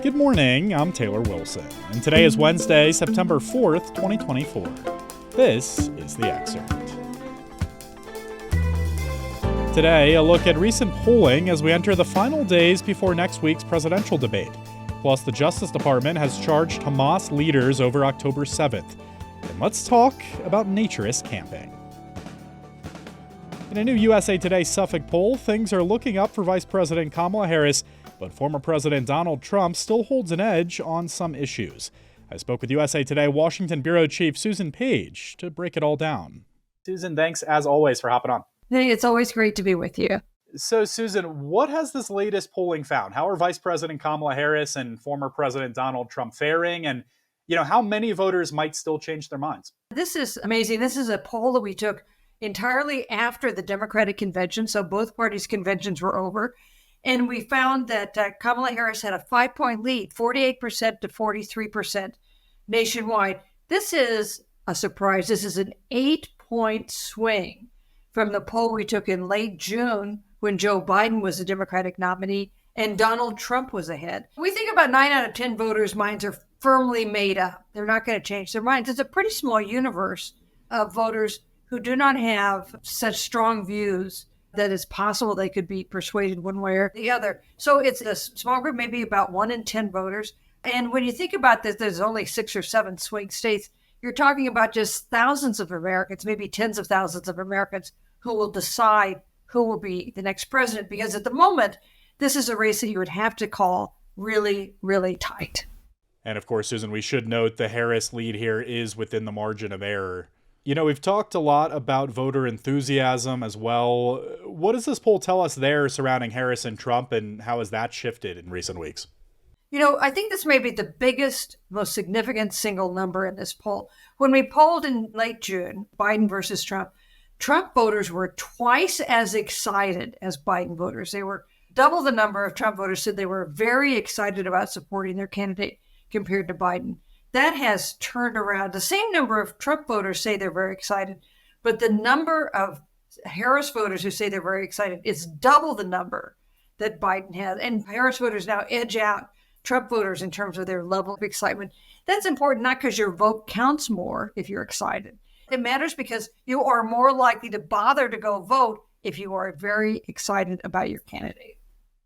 Good morning, I'm Taylor Wilson, and today is Wednesday, September 4th, 2024. This is The Excerpt. Today, a look at recent polling as we enter the final days before next week's presidential debate. Plus, the Justice Department has charged Hamas leaders over October 7th. And let's talk about naturist camping. In a new USA Today Suffolk poll, things are looking up for Vice President Kamala Harris, but former President Donald Trump still holds an edge on some issues. I spoke with USA Today Washington Bureau Chief Susan Page to break it all down. Susan, thanks as always for hopping on. Hey, it's always great to be with you. So, Susan, what has this latest polling found? How are Vice President Kamala Harris and former President Donald Trump faring? And, how many voters might still change their minds? This is amazing. This is a poll that we took entirely after the Democratic convention. So both parties' conventions were over. And we found that Kamala Harris had a 5-point lead, 48% to 43% nationwide. This is a surprise. This is an 8-point swing from the poll we took in late June when Joe Biden was the Democratic nominee and Donald Trump was ahead. We think about 9 out of 10 voters' minds are firmly made up. They're not going to change their minds. It's a pretty small universe of voters who do not have such strong views that it's possible they could be persuaded one way or the other. So it's a small group, maybe about 1 in 10 voters. And when you think about this, there's only 6 or 7 swing states. You're talking about just thousands of Americans, maybe tens of thousands of Americans who will decide who will be the next president. Because at the moment, this is a race that you would have to call really, really tight. And of course, Susan, we should note the Harris lead here is within the margin of error. We've talked a lot about voter enthusiasm as well. What does this poll tell us there surrounding Harris and Trump, and how has that shifted in recent weeks? I think this may be the biggest, most significant single number in this poll. When we polled in late June, Biden versus Trump voters were twice as excited as Biden voters. They were double the number of Trump voters said they were very excited about supporting their candidate compared to Biden. That has turned around. The same number of Trump voters say they're very excited, but the number of Harris voters who say they're very excited is double the number that Biden had. And Harris voters now edge out Trump voters in terms of their level of excitement. That's important, not because your vote counts more if you're excited. It matters because you are more likely to bother to go vote if you are very excited about your candidate.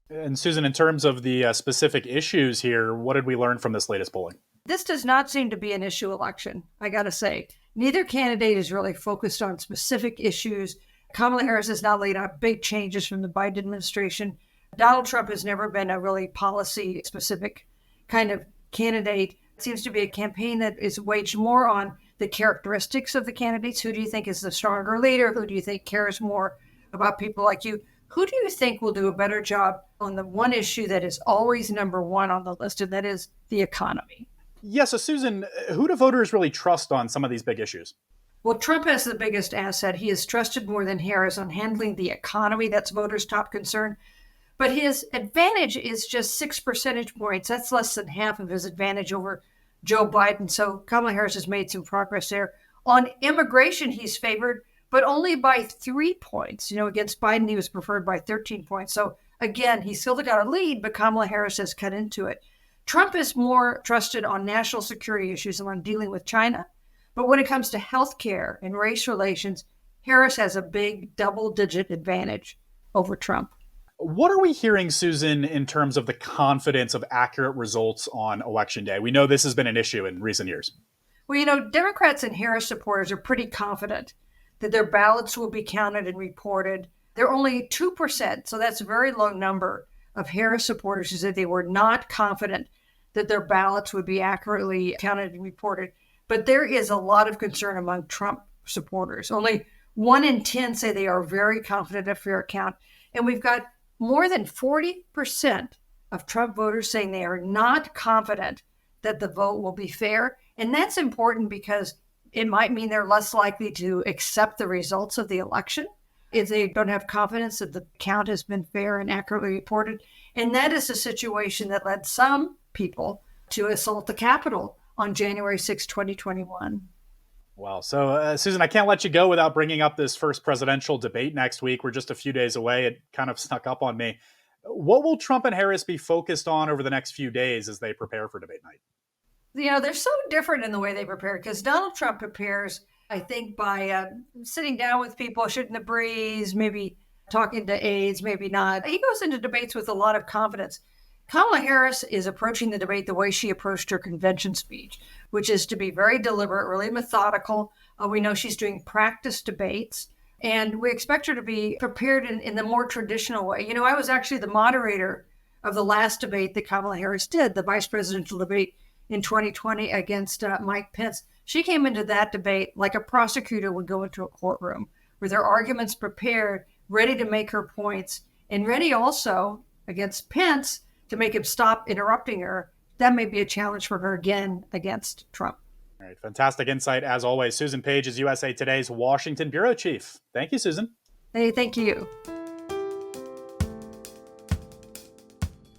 And Susan, in terms of the specific issues here, what did we learn from this latest polling? This does not seem to be an issue election, I got to say. Neither candidate is really focused on specific issues. Kamala Harris has not laid out big changes from the Biden administration. Donald Trump has never been a really policy-specific kind of candidate. It seems to be a campaign that is waged more on the characteristics of the candidates. Who do you think is the stronger leader? Who do you think cares more about people like you? Who do you think will do a better job on the one issue that is always number one on the list, and that is the economy? Yeah, so Susan, who do voters really trust on some of these big issues? Well, Trump has the biggest asset. He is trusted more than Harris on handling the economy. That's voters' top concern. But his advantage is just 6 percentage points. That's less than half of his advantage over Joe Biden. So Kamala Harris has made some progress there. On immigration, he's favored, but only by 3 points. Against Biden, he was preferred by 13 points. So again, he's still got a lead, but Kamala Harris has cut into it. Trump is more trusted on national security issues and on dealing with China. But when it comes to health care and race relations, Harris has a big double-digit advantage over Trump. What are we hearing, Susan, in terms of the confidence of accurate results on Election Day? We know this has been an issue in recent years. Well, Democrats and Harris supporters are pretty confident that their ballots will be counted and reported. They're only 2%, so that's a very low number of Harris supporters who said they were not confident that their ballots would be accurately counted and reported. But there is a lot of concern among Trump supporters. Only 1 in 10 say they are very confident of fair count. And we've got more than 40% of Trump voters saying they are not confident that the vote will be fair. And that's important because it might mean they're less likely to accept the results of the election if they don't have confidence that the count has been fair and accurately reported. And that is a situation that led some people to assault the Capitol on January 6, 2021. Wow. So, Susan, I can't let you go without bringing up this first presidential debate next week. We're just a few days away. It kind of snuck up on me. What will Trump and Harris be focused on over the next few days as they prepare for debate night? They're so different in the way they prepare because Donald Trump prepares, I think, by sitting down with people, shooting the breeze, maybe talking to aides, maybe not. He goes into debates with a lot of confidence. Kamala Harris is approaching the debate the way she approached her convention speech, which is to be very deliberate, really methodical. We know she's doing practice debates, and we expect her to be prepared in the more traditional way. I was actually the moderator of the last debate that Kamala Harris did, the vice presidential debate in 2020 against Mike Pence. She came into that debate like a prosecutor would go into a courtroom with her arguments prepared, ready to make her points, and ready also against Pence to make him stop interrupting her. That may be a challenge for her again against Trump. All right, fantastic insight as always. Susan Page is USA Today's Washington bureau chief. Thank you, Susan. Hey, thank you.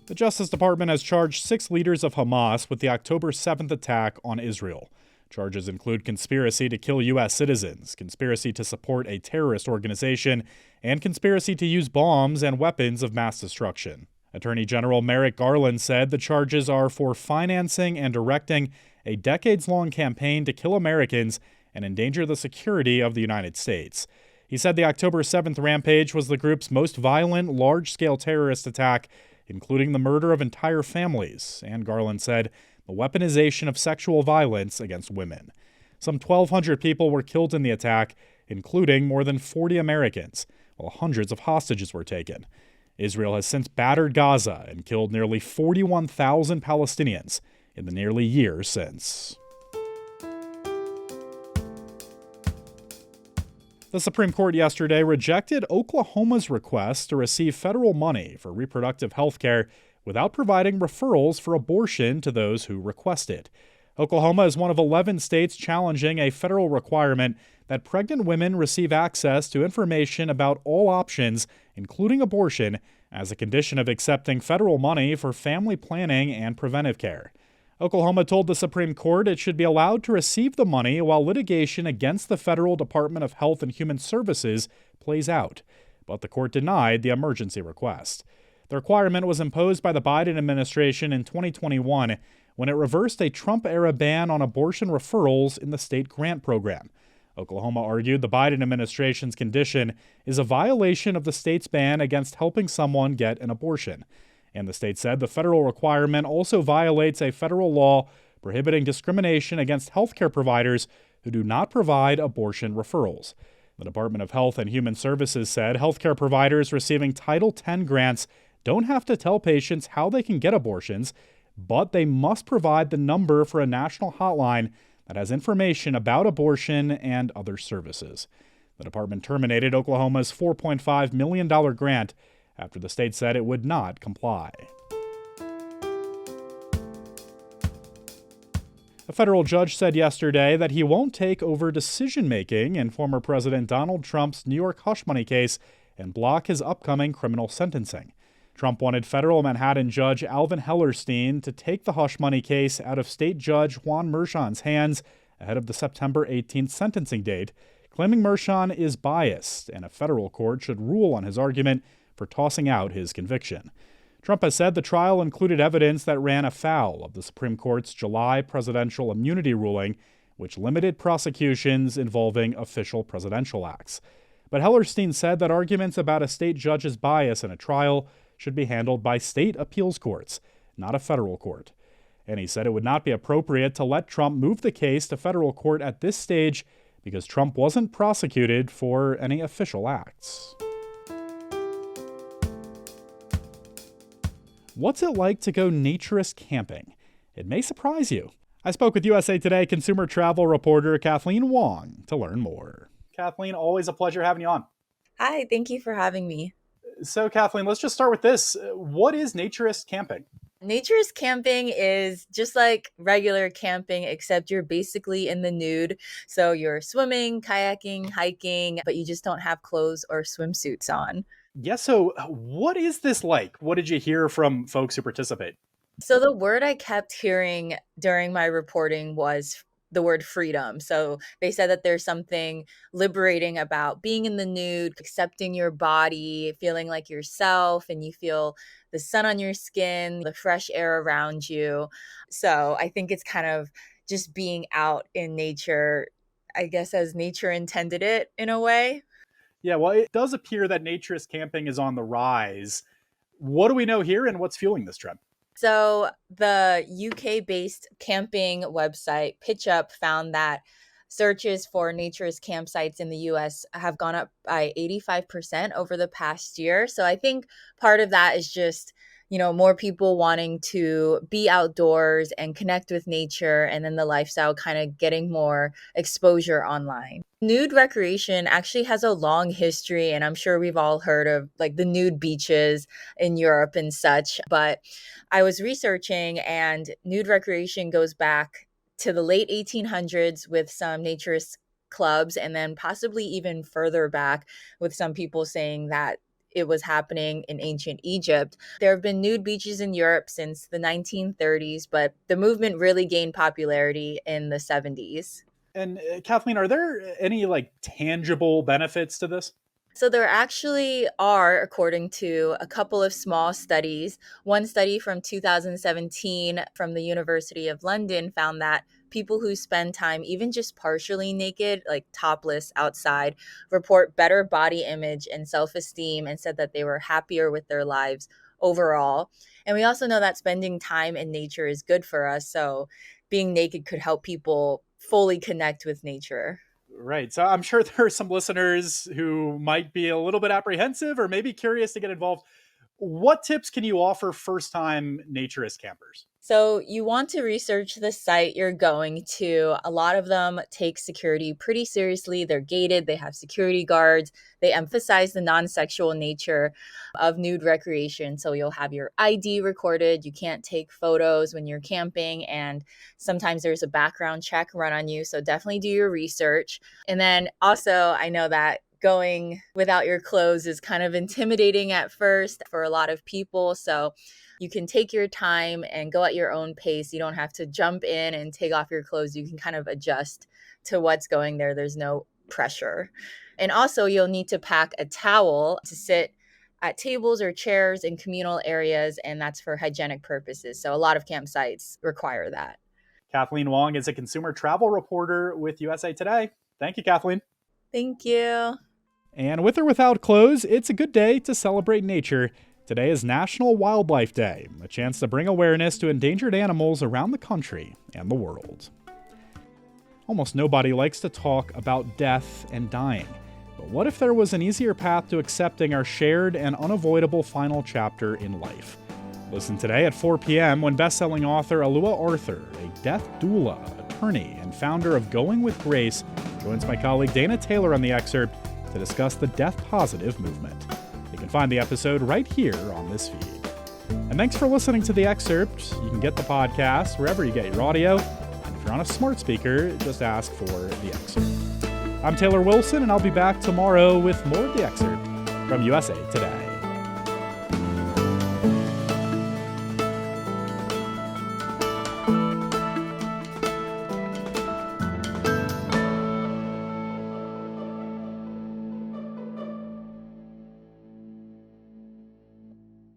The Justice Department has charged 6 leaders of Hamas with the October 7th attack on Israel. Charges include conspiracy to kill U.S. citizens, conspiracy to support a terrorist organization, and conspiracy to use bombs and weapons of mass destruction. Attorney General Merrick Garland said the charges are for financing and directing a decades-long campaign to kill Americans and endanger the security of the United States. He said the October 7th rampage was the group's most violent, large-scale terrorist attack, including the murder of entire families, and Garland said the weaponization of sexual violence against women. Some 1,200 people were killed in the attack, including more than 40 Americans, while hundreds of hostages were taken. Israel has since battered Gaza and killed nearly 41,000 Palestinians in the nearly year since. The Supreme Court yesterday rejected Oklahoma's request to receive federal money for reproductive health care without providing referrals for abortion to those who request it. Oklahoma is one of 11 states challenging a federal requirement that pregnant women receive access to information about all options, including abortion, as a condition of accepting federal money for family planning and preventive care. Oklahoma told the Supreme Court it should be allowed to receive the money while litigation against the Federal Department of Health and Human Services plays out, but the court denied the emergency request. The requirement was imposed by the Biden administration in 2021 when it reversed a Trump-era ban on abortion referrals in the state grant program. Oklahoma argued the Biden administration's condition is a violation of the state's ban against helping someone get an abortion. And the state said the federal requirement also violates a federal law prohibiting discrimination against healthcare providers who do not provide abortion referrals. The Department of Health and Human Services said healthcare providers receiving Title X grants don't have to tell patients how they can get abortions, but they must provide the number for a national hotline that has information about abortion and other services. The department terminated Oklahoma's $4.5 million grant after the state said it would not comply. A federal judge said yesterday that he won't take over decision-making in former President Donald Trump's New York hush money case and block his upcoming criminal sentencing. Trump wanted federal Manhattan Judge Alvin Hellerstein to take the hush money case out of state judge Juan Merchan's hands ahead of the September 18th sentencing date, claiming Merchan is biased and a federal court should rule on his argument for tossing out his conviction. Trump has said the trial included evidence that ran afoul of the Supreme Court's July presidential immunity ruling, which limited prosecutions involving official presidential acts. But Hellerstein said that arguments about a state judge's bias in a trial should be handled by state appeals courts, not a federal court. And he said it would not be appropriate to let Trump move the case to federal court at this stage because Trump wasn't prosecuted for any official acts. What's it like to go naturist camping? It may surprise you. I spoke with USA Today consumer travel reporter Kathleen Wong to learn more. Kathleen, always a pleasure having you on. Hi, thank you for having me. So, Kathleen, let's just start with this. What is naturist camping? Naturist camping is just like regular camping, except you're basically in the nude. So you're swimming, kayaking, hiking, but you just don't have clothes or swimsuits on. Yeah, so what is this like? What did you hear from folks who participate? So the word I kept hearing during my reporting was the word freedom. So they said that there's something liberating about being in the nude, accepting your body, feeling like yourself, and you feel the sun on your skin, the fresh air around you. So I think it's kind of just being out in nature, I guess, as nature intended it in a way. Yeah, well, it does appear that naturist camping is on the rise. What do we know here and what's fueling this trend? So the UK based camping website PitchUp found that searches for naturist campsites in the US have gone up by 85% over the past year. So I think part of that is just, more people wanting to be outdoors and connect with nature, and then the lifestyle kind of getting more exposure online. Nude recreation actually has a long history, and I'm sure we've all heard of like the nude beaches in Europe and such. But I was researching, and nude recreation goes back to the late 1800s with some naturist clubs, and then possibly even further back with some people saying that it was happening in ancient Egypt. There have been nude beaches in Europe since the 1930s, but the movement really gained popularity in the 70s. And Kathleen, are there any like tangible benefits to this? So there actually are, according to a couple of small studies. One study from 2017 from the University of London found that people who spend time even just partially naked, like topless outside, report better body image and self-esteem, and said that they were happier with their lives overall. And we also know that spending time in nature is good for us. So being naked could help people fully connect with nature. Right. So I'm sure there are some listeners who might be a little bit apprehensive or maybe curious to get involved. What tips can you offer first-time naturist campers? So you want to research the site you're going to. A lot of them take security pretty seriously. They're gated, they have security guards. They emphasize the non-sexual nature of nude recreation. So you'll have your ID recorded. You can't take photos when you're camping. And sometimes there's a background check run on you. So definitely do your research. And then also, I know that going without your clothes is kind of intimidating at first for a lot of people. So you can take your time and go at your own pace. You don't have to jump in and take off your clothes. You can kind of adjust to what's going there. There's no pressure. And also, you'll need to pack a towel to sit at tables or chairs in communal areas, and that's for hygienic purposes. So a lot of campsites require that. Kathleen Wong is a consumer travel reporter with USA Today. Thank you, Kathleen. Thank you. And with or without clothes, it's a good day to celebrate nature. Today is National Wildlife Day, a chance to bring awareness to endangered animals around the country and the world. Almost nobody likes to talk about death and dying. But what if there was an easier path to accepting our shared and unavoidable final chapter in life? Listen today at 4 p.m. when best-selling author Alua Arthur, a death doula, attorney, and founder of Going with Grace, joins my colleague Dana Taylor on The Excerpt to discuss the death-positive movement. You can find the episode right here on this feed. And thanks for listening to The Excerpt. You can get the podcast wherever you get your audio. And if you're on a smart speaker, just ask for The Excerpt. I'm Taylor Wilson, and I'll be back tomorrow with more of The Excerpt from USA Today.